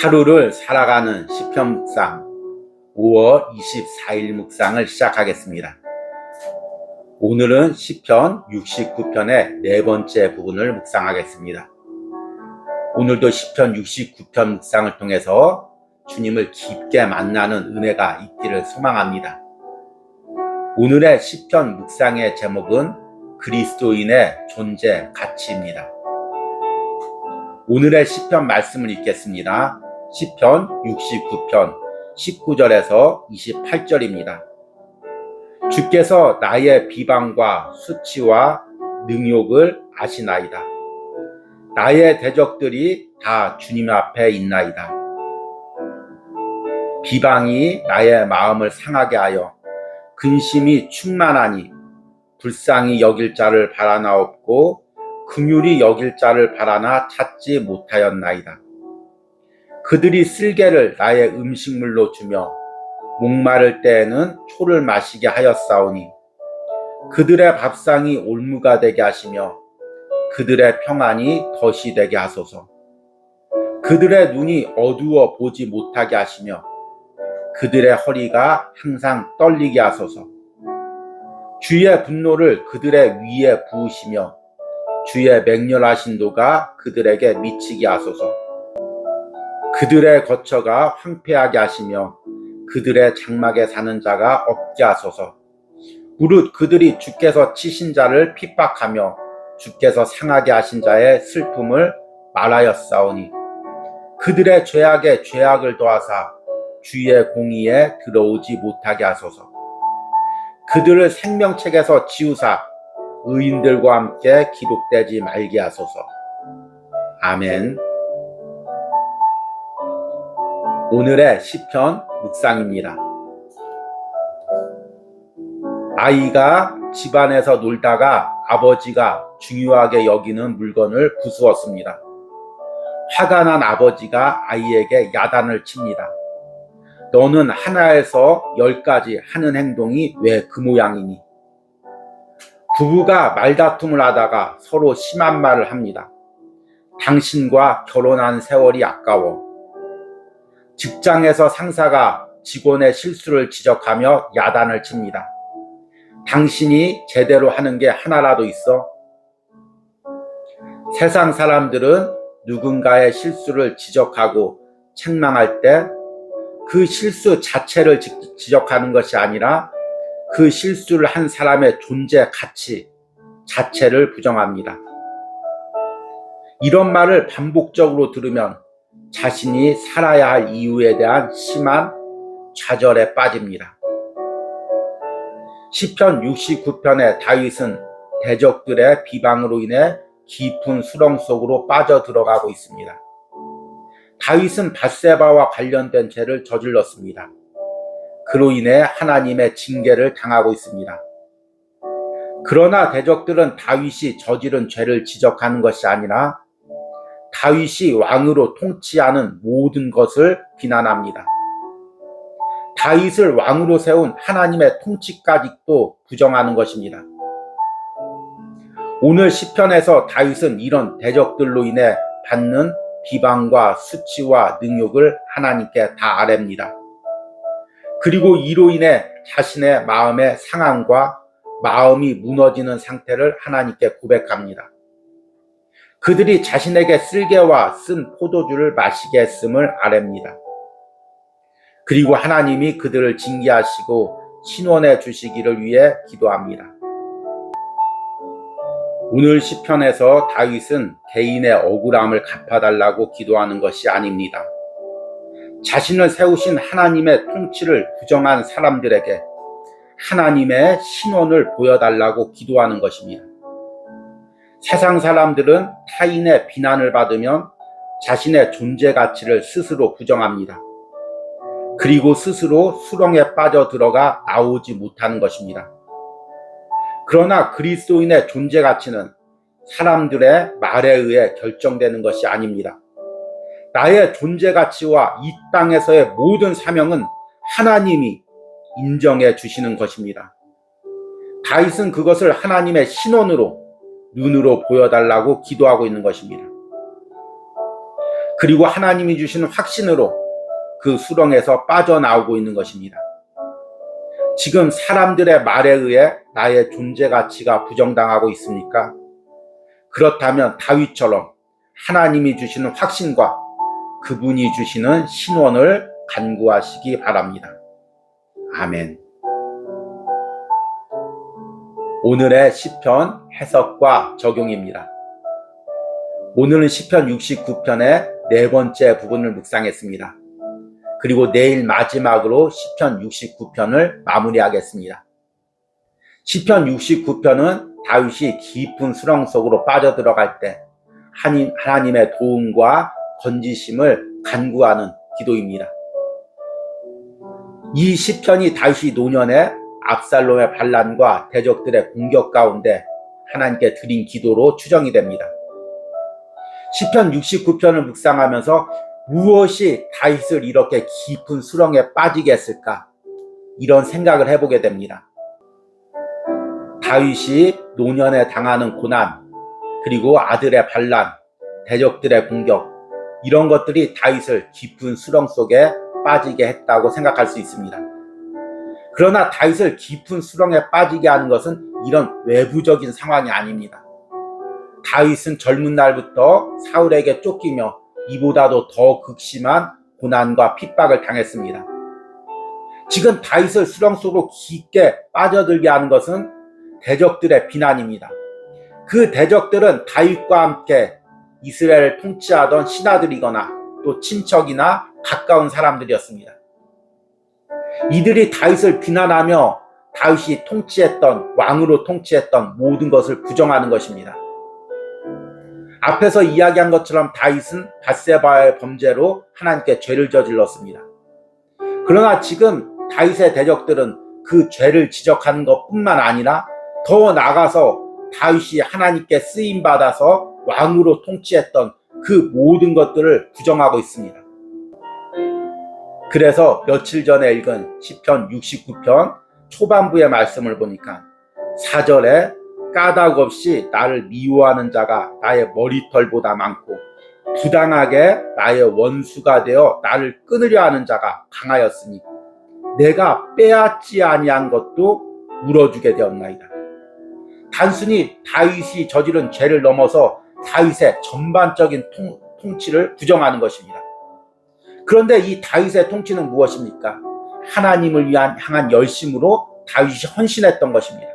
하루를 살아가는 시편 묵상 5월 24일 묵상을 시작하겠습니다. 오늘은 시편 69편의 네 번째 부분을 묵상하겠습니다. 오늘도 시편 69편 묵상을 통해서 주님을 깊게 만나는 은혜가 있기를 소망합니다. 오늘의 시편 묵상의 제목은 그리스도인의 존재 가치입니다. 오늘의 시편 말씀을 읽겠습니다. 시편 69편 19절에서 28절입니다. 주께서 나의 비방과 수치와 능욕을 아시나이다. 나의 대적들이 다 주님 앞에 있나이다. 비방이 나의 마음을 상하게 하여 근심이 충만하니 불쌍히 여길 자를 바라나옵고 긍휼히 여길 자를 바라나 찾지 못하였나이다. 그들이 쓸개를 나의 음식물로 주며 목마를 때에는 초를 마시게 하였사오니 그들의 밥상이 올무가 되게 하시며 그들의 평안이 덫이 되게 하소서. 그들의 눈이 어두워 보지 못하게 하시며 그들의 허리가 항상 떨리게 하소서. 주의 분노를 그들의 위에 부으시며 주의 맹렬하신 도가 그들에게 미치게 하소서. 그들의 거처가 황폐하게 하시며 그들의 장막에 사는 자가 없게 하소서. 무릇 그들이 주께서 치신 자를 핍박하며 주께서 상하게 하신 자의 슬픔을 말하였사오니 그들의 죄악에 죄악을 더하사 주의 공의에 들어오지 못하게 하소서. 그들을 생명책에서 지우사 의인들과 함께 기록되지 말게 하소서. 아멘. 오늘의 시편 묵상입니다. 아이가 집안에서 놀다가 아버지가 중요하게 여기는 물건을 부수었습니다. 화가 난 아버지가 아이에게 야단을 칩니다. 너는 하나에서 10가지 하는 행동이 왜 그 모양이니? 부부가 말다툼을 하다가 서로 심한 말을 합니다. 당신과 결혼한 세월이 아까워. 직장에서 상사가 직원의 실수를 지적하며 야단을 칩니다. 당신이 제대로 하는 게 하나라도 있어? 세상 사람들은 누군가의 실수를 지적하고 책망할 때 그 실수 자체를 지적하는 것이 아니라 그 실수를 한 사람의 존재 가치 자체를 부정합니다. 이런 말을 반복적으로 들으면 자신이 살아야 할 이유에 대한 심한 좌절에 빠집니다. 시편 69편의 다윗은 대적들의 비방으로 인해 깊은 수렁 속으로 빠져들어가고 있습니다. 다윗은 밧세바와 관련된 죄를 저질렀습니다. 그로 인해 하나님의 징계를 당하고 있습니다. 그러나 대적들은 다윗이 저지른 죄를 지적하는 것이 아니라 다윗이 왕으로 통치하는 모든 것을 비난합니다. 다윗을 왕으로 세운 하나님의 통치까지도 부정하는 것입니다. 오늘 시편에서 다윗은 이런 대적들로 인해 받는 비방과 수치와 능욕을 하나님께 다 아뢰입니다. 그리고 이로 인해 자신의 마음의 상함과 마음이 무너지는 상태를 하나님께 고백합니다. 그들이 자신에게 쓸개와 쓴 포도주를 마시게 했음을 아뢰입니다. 그리고 하나님이 그들을 징계하시고 신원해 주시기를 위해 기도합니다. 오늘 시편에서 다윗은 개인의 억울함을 갚아달라고 기도하는 것이 아닙니다. 자신을 세우신 하나님의 통치를 부정한 사람들에게 하나님의 신원을 보여달라고 기도하는 것입니다. 세상 사람들은 타인의 비난을 받으면 자신의 존재 가치를 스스로 부정합니다. 그리고 스스로 수렁에 빠져들어가 나오지 못하는 것입니다. 그러나 그리스도인의 존재 가치는 사람들의 말에 의해 결정되는 것이 아닙니다. 나의 존재 가치와 이 땅에서의 모든 사명은 하나님이 인정해 주시는 것입니다. 다윗은 그것을 하나님의 신원으로 눈으로 보여달라고 기도하고 있는 것입니다. 그리고 하나님이 주시는 확신으로 그 수렁에서 빠져나오고 있는 것입니다. 지금 사람들의 말에 의해 나의 존재 가치가 부정당하고 있습니까? 그렇다면 다윗처럼 하나님이 주시는 확신과 그분이 주시는 신원을 간구하시기 바랍니다. 아멘. 오늘의 시편 해석과 적용입니다. 오늘은 시편 69편의 네 번째 부분을 묵상했습니다. 그리고 내일 마지막으로 시편 69편을 마무리하겠습니다. 시편 69편은 다윗이 깊은 수렁 속으로 빠져들어갈 때 하나님의 도움과 건지심을 간구하는 기도입니다. 이 시편이 다윗이 노년에 압살롬의 반란과 대적들의 공격 가운데 하나님께 드린 기도로 추정이 됩니다. 시편 69편을 묵상하면서 무엇이 다윗을 이렇게 깊은 수렁에 빠지게 했을까? 이런 생각을 해보게 됩니다. 다윗이 노년에 당하는 고난, 그리고 아들의 반란, 대적들의 공격, 이런 것들이 다윗을 깊은 수렁 속에 빠지게 했다고 생각할 수 있습니다. 그러나 다윗을 깊은 수렁에 빠지게 하는 것은 이런 외부적인 상황이 아닙니다. 다윗은 젊은 날부터 사울에게 쫓기며 이보다도 더 극심한 고난과 핍박을 당했습니다. 지금 다윗을 수렁 속으로 깊게 빠져들게 하는 것은 대적들의 비난입니다. 그 대적들은 다윗과 함께 이스라엘을 통치하던 신하들이거나 또 친척이나 가까운 사람들이었습니다. 이들이 다윗을 비난하며 다윗이 왕으로 통치했던 모든 것을 부정하는 것입니다. 앞에서 이야기한 것처럼 다윗은 밧세바의 범죄로 하나님께 죄를 저질렀습니다. 그러나 지금 다윗의 대적들은 그 죄를 지적하는 것뿐만 아니라 더 나아가서 다윗이 하나님께 쓰임받아서 왕으로 통치했던 그 모든 것들을 부정하고 있습니다. 그래서 며칠 전에 읽은 시편 69편 초반부의 말씀을 보니까 4절에 까닭 없이 나를 미워하는 자가 나의 머리털보다 많고 부당하게 나의 원수가 되어 나를 끊으려 하는 자가 강하였으니 내가 빼앗지 아니한 것도 물어주게 되었나이다. 단순히 다윗이 저지른 죄를 넘어서 다윗의 전반적인 통치를 부정하는 것입니다. 그런데 이 다윗의 통치는 무엇입니까? 하나님을 향한 열심으로 다윗이 헌신했던 것입니다.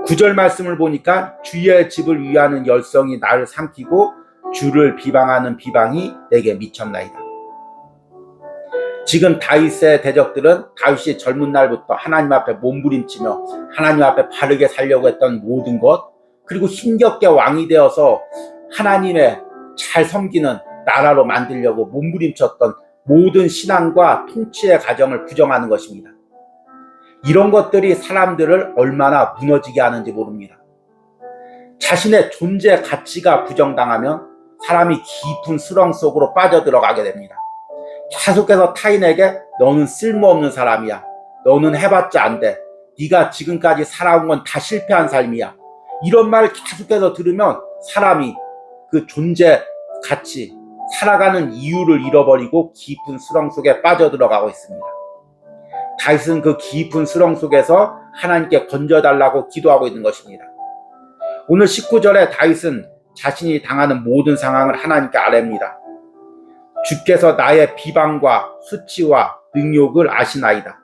9절 말씀을 보니까 주의 집을 위하는 열성이 나를 삼키고 주를 비방하는 비방이 내게 미쳤나이다. 지금 다윗의 대적들은 다윗이 젊은 날부터 하나님 앞에 몸부림치며 하나님 앞에 바르게 살려고 했던 모든 것, 그리고 힘겹게 왕이 되어서 하나님의 잘 섬기는 나라로 만들려고 몸부림쳤던 모든 신앙과 통치의 과정을 부정하는 것입니다. 이런 것들이 사람들을 얼마나 무너지게 하는지 모릅니다. 자신의 존재 가치가 부정당하면 사람이 깊은 수렁 속으로 빠져들어가게 됩니다. 계속해서 타인에게 너는 쓸모없는 사람이야. 너는 해봤자 안 돼. 네가 지금까지 살아온 건 다 실패한 삶이야. 이런 말을 계속해서 들으면 사람이 그 존재 가치, 살아가는 이유를 잃어버리고 깊은 수렁 속에 빠져들어가고 있습니다. 다윗은 그 깊은 수렁 속에서 하나님께 건져달라고 기도하고 있는 것입니다. 오늘 19절에 다윗은 자신이 당하는 모든 상황을 하나님께 아뢰입니다. 주께서 나의 비방과 수치와 능욕을 아시나이다.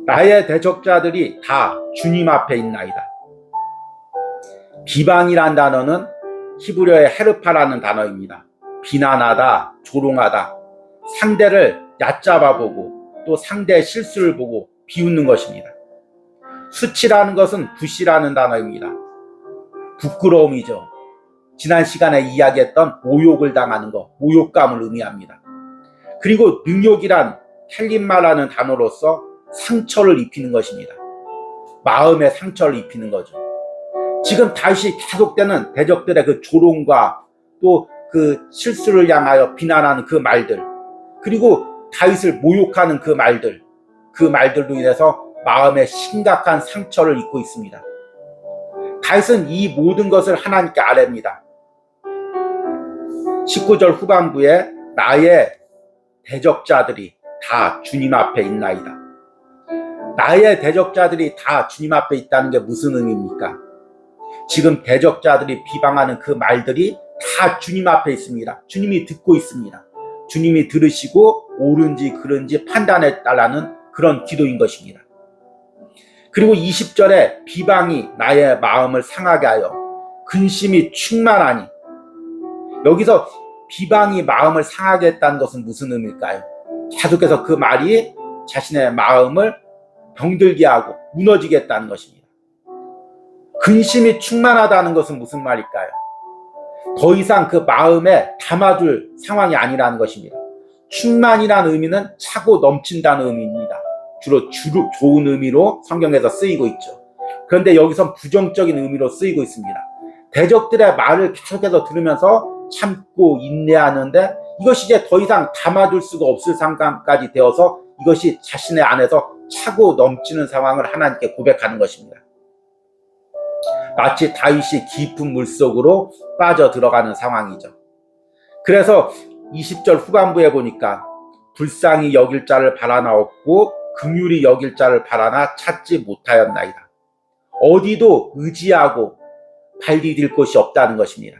나의 대적자들이 다 주님 앞에 있나이다. 비방이란 단어는 히브리어의 헤르파라는 단어입니다. 비난하다, 조롱하다, 상대를 얕잡아보고 또 상대의 실수를 보고 비웃는 것입니다. 수치라는 것은 부시라는 단어입니다. 부끄러움이죠. 지난 시간에 이야기했던 모욕을 당하는 것, 모욕감을 의미합니다. 그리고 능욕이란 켈림마라는 단어로서 상처를 입히는 것입니다. 마음의 상처를 입히는 거죠. 지금 다윗이 계속되는 대적들의 그 조롱과 또 그 실수를 향하여 비난하는 그 말들, 그리고 다윗을 모욕하는 그 말들로 인해서 마음에 심각한 상처를 입고 있습니다. 다윗은 이 모든 것을 하나님께 아뢰입니다. 19절 후반부에 나의 대적자들이 다 주님 앞에 있나이다. 나의 대적자들이 다 주님 앞에 있다는 게 무슨 의미입니까? 지금 대적자들이 비방하는 그 말들이 다 주님 앞에 있습니다. 주님이 듣고 있습니다. 주님이 들으시고 옳은지 그른지 판단해 달라는 그런 기도인 것입니다. 그리고 20절에 비방이 나의 마음을 상하게 하여 근심이 충만하니, 여기서 비방이 마음을 상하게 했다는 것은 무슨 의미일까요? 계속해서 그 말이 자신의 마음을 병들게 하고 무너지게 했다는 것입니다. 근심이 충만하다는 것은 무슨 말일까요? 더 이상 그 마음에 담아둘 상황이 아니라는 것입니다. 충만이라는 의미는 차고 넘친다는 의미입니다. 주로 좋은 의미로 성경에서 쓰이고 있죠. 그런데 여기선 부정적인 의미로 쓰이고 있습니다. 대적들의 말을 계속해서 들으면서 참고 인내하는데 이것이 이제 더 이상 담아둘 수가 없을 상황까지 되어서 이것이 자신의 안에서 차고 넘치는 상황을 하나님께 고백하는 것입니다. 마치 다윗이 깊은 물속으로 빠져 들어가는 상황이죠. 그래서 20절 후반부에 보니까 불쌍히 여길 자를 바라나 없고 긍휼히 여길 자를 바라나 찾지 못하였나이다. 어디도 의지하고 발 디딜 곳이 없다는 것입니다.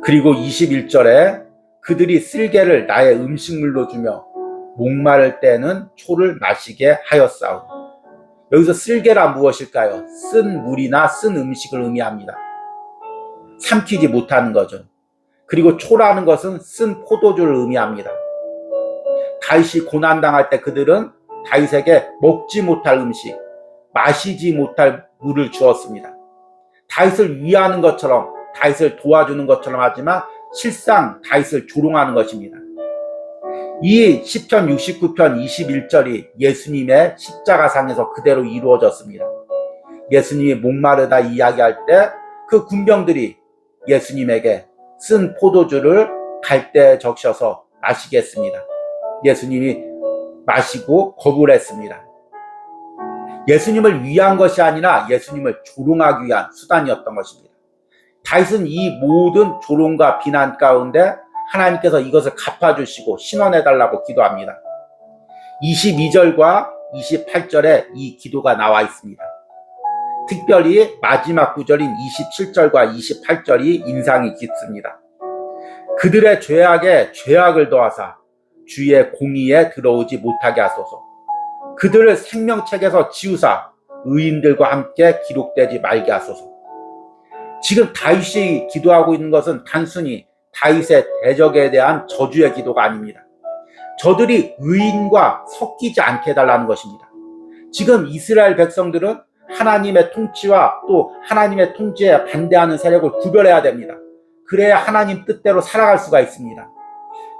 그리고 21절에 그들이 쓸개를 나의 음식물로 주며 목마를 때는 초를 마시게 하였사오니, 여기서 쓸개란 무엇일까요? 쓴 물이나 쓴 음식을 의미합니다. 삼키지 못하는 거죠. 그리고 초라는 것은 쓴 포도주를 의미합니다. 다윗이 고난당할 때 그들은 다윗에게 먹지 못할 음식, 마시지 못할 물을 주었습니다. 다윗을 위하는 것처럼, 다윗을 도와주는 것처럼 하지만 실상 다윗을 조롱하는 것입니다. 이 시편 69편 21절이 예수님의 십자가상에서 그대로 이루어졌습니다. 예수님이 목마르다 이야기할 때 그 군병들이 예수님에게 쓴 포도주를 갈대에 적셔서 마시게 했습니다. 예수님이 마시고 거부를 했습니다. 예수님을 위한 것이 아니라 예수님을 조롱하기 위한 수단이었던 것입니다. 다윗은 이 모든 조롱과 비난 가운데 하나님께서 이것을 갚아주시고 신원해달라고 기도합니다. 22절과 28절에 이 기도가 나와 있습니다. 특별히 마지막 구절인 27절과 28절이 인상이 깊습니다. 그들의 죄악에 죄악을 더하사 주의 공의에 들어오지 못하게 하소서. 그들을 생명책에서 지우사 의인들과 함께 기록되지 말게 하소서. 지금 다윗이 기도하고 있는 것은 단순히 다윗의 대적에 대한 저주의 기도가 아닙니다. 저들이 의인과 섞이지 않게 해달라는 것입니다. 지금 이스라엘 백성들은 하나님의 통치와 또 하나님의 통치에 반대하는 세력을 구별해야 됩니다. 그래야 하나님 뜻대로 살아갈 수가 있습니다.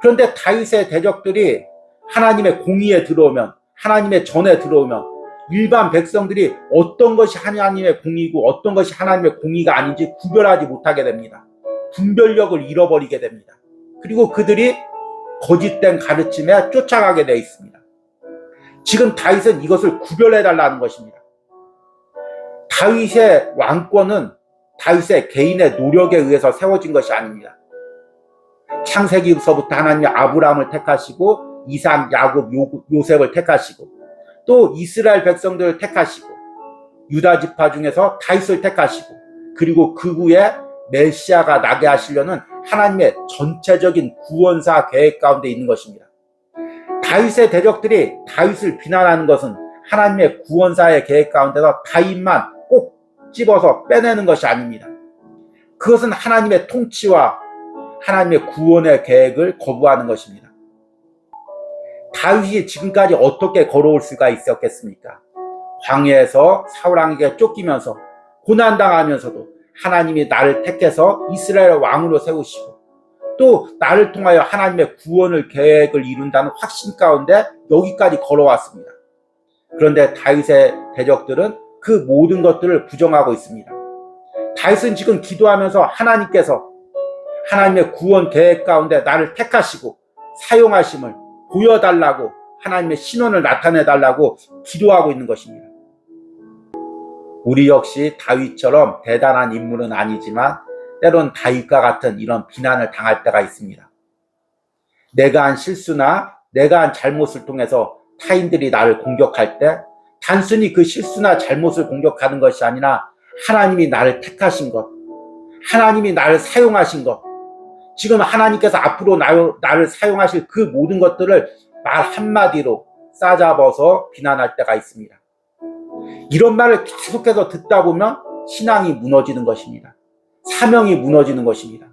그런데 다윗의 대적들이 하나님의 공의에 들어오면, 하나님의 전에 들어오면 일반 백성들이 어떤 것이 하나님의 공의고 어떤 것이 하나님의 공의가 아닌지 구별하지 못하게 됩니다. 분별력을 잃어버리게 됩니다. 그리고 그들이 거짓된 가르침에 쫓아가게 되어 있습니다. 지금 다윗은 이것을 구별해달라는 것입니다. 다윗의 왕권은 다윗의 개인의 노력에 의해서 세워진 것이 아닙니다. 창세기부터 하나님이 아브라함을 택하시고 이삭, 야곱, 요셉을 택하시고 또 이스라엘 백성들을 택하시고 유다 지파 중에서 다윗을 택하시고 그리고 그 후에 메시아가 나게 하시려는 하나님의 전체적인 구원사 계획 가운데 있는 것입니다. 다윗의 대적들이 다윗을 비난하는 것은 하나님의 구원사의 계획 가운데서 다윗만 꼭 집어서 빼내는 것이 아닙니다. 그것은 하나님의 통치와 하나님의 구원의 계획을 거부하는 것입니다. 다윗이 지금까지 어떻게 걸어올 수가 있었겠습니까? 광야에서 사울왕에게 쫓기면서 고난당하면서도 하나님이 나를 택해서 이스라엘 왕으로 세우시고 또 나를 통하여 하나님의 구원을 계획을 이룬다는 확신 가운데 여기까지 걸어왔습니다. 그런데 다윗의 대적들은 그 모든 것들을 부정하고 있습니다. 다윗은 지금 기도하면서 하나님께서 하나님의 구원 계획 가운데 나를 택하시고 사용하심을 보여달라고 하나님의 신원을 나타내달라고 기도하고 있는 것입니다. 우리 역시 다윗처럼 대단한 인물은 아니지만 때론 다윗과 같은 이런 비난을 당할 때가 있습니다. 내가 한 실수나 내가 한 잘못을 통해서 타인들이 나를 공격할 때 단순히 그 실수나 잘못을 공격하는 것이 아니라 하나님이 나를 택하신 것, 하나님이 나를 사용하신 것, 지금 하나님께서 앞으로 나를 사용하실 그 모든 것들을 말 한마디로 싸잡아서 비난할 때가 있습니다. 이런 말을 계속해서 듣다 보면 신앙이 무너지는 것입니다. 사명이 무너지는 것입니다.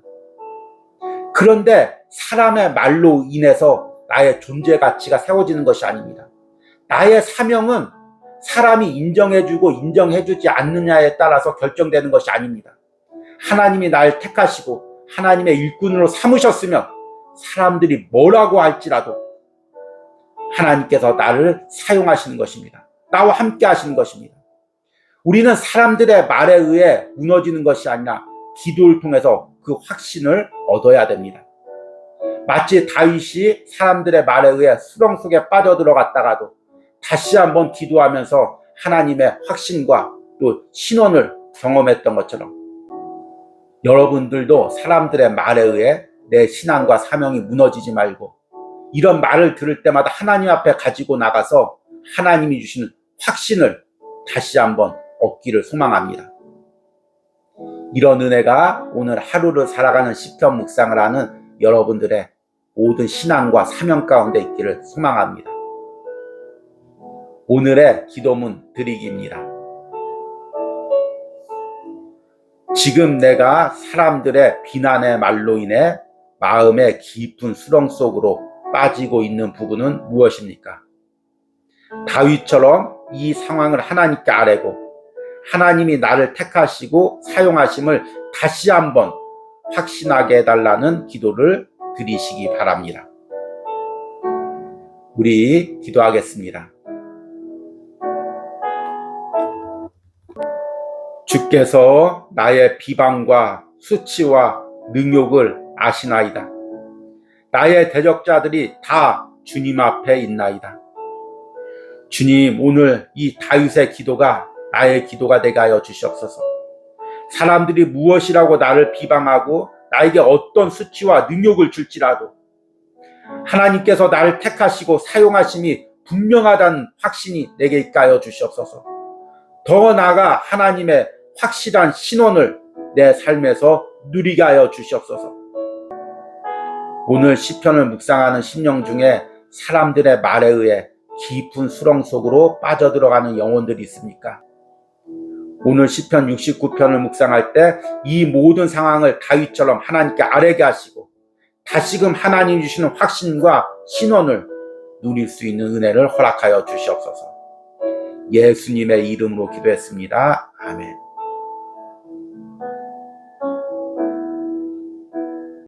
그런데 사람의 말로 인해서 나의 존재 가치가 세워지는 것이 아닙니다. 나의 사명은 사람이 인정해주고 인정해주지 않느냐에 따라서 결정되는 것이 아닙니다. 하나님이 나를 택하시고 하나님의 일꾼으로 삼으셨으면 사람들이 뭐라고 할지라도 하나님께서 나를 사용하시는 것입니다. 나와 함께 하시는 것입니다. 우리는 사람들의 말에 의해 무너지는 것이 아니라 기도를 통해서 그 확신을 얻어야 됩니다. 마치 다윗이 사람들의 말에 의해 수렁 속에 빠져들어갔다가도 다시 한번 기도하면서 하나님의 확신과 또 신원을 경험했던 것처럼 여러분들도 사람들의 말에 의해 내 신앙과 사명이 무너지지 말고 이런 말을 들을 때마다 하나님 앞에 가지고 나가서 하나님이 주시는 확신을 다시 한번 얻기를 소망합니다. 이런 은혜가 오늘 하루를 살아가는 시편 묵상을 하는 여러분들의 모든 신앙과 사명 가운데 있기를 소망합니다. 오늘의 기도문 드리기입니다. 지금 내가 사람들의 비난의 말로 인해 마음의 깊은 수렁 속으로 빠지고 있는 부분은 무엇입니까? 다윗처럼 이 상황을 하나님께 아뢰고 하나님이 나를 택하시고 사용하심을 다시 한번 확신하게 해달라는 기도를 드리시기 바랍니다. 우리 기도하겠습니다. 주께서 나의 비방과 수치와 능욕을 아시나이다. 나의 대적자들이 다 주님 앞에 있나이다. 주님, 오늘 이 다윗의 기도가 나의 기도가 되게 하여 주시옵소서. 사람들이 무엇이라고 나를 비방하고 나에게 어떤 수치와 능욕을 줄지라도 하나님께서 나를 택하시고 사용하심이 분명하다는 확신이 내게 있게 하여 주시옵소서. 더 나아가 하나님의 확실한 신원을 내 삶에서 누리게 하여 주시옵소서. 오늘 시편을 묵상하는 심령 중에 사람들의 말에 의해 깊은 수렁 속으로 빠져들어가는 영혼들이 있습니까? 오늘 시편 69편을 묵상할 때 이 모든 상황을 다윗처럼 하나님께 아뢰게 하시고 다시금 하나님 주시는 확신과 신원을 누릴 수 있는 은혜를 허락하여 주시옵소서. 예수님의 이름으로 기도했습니다. 아멘.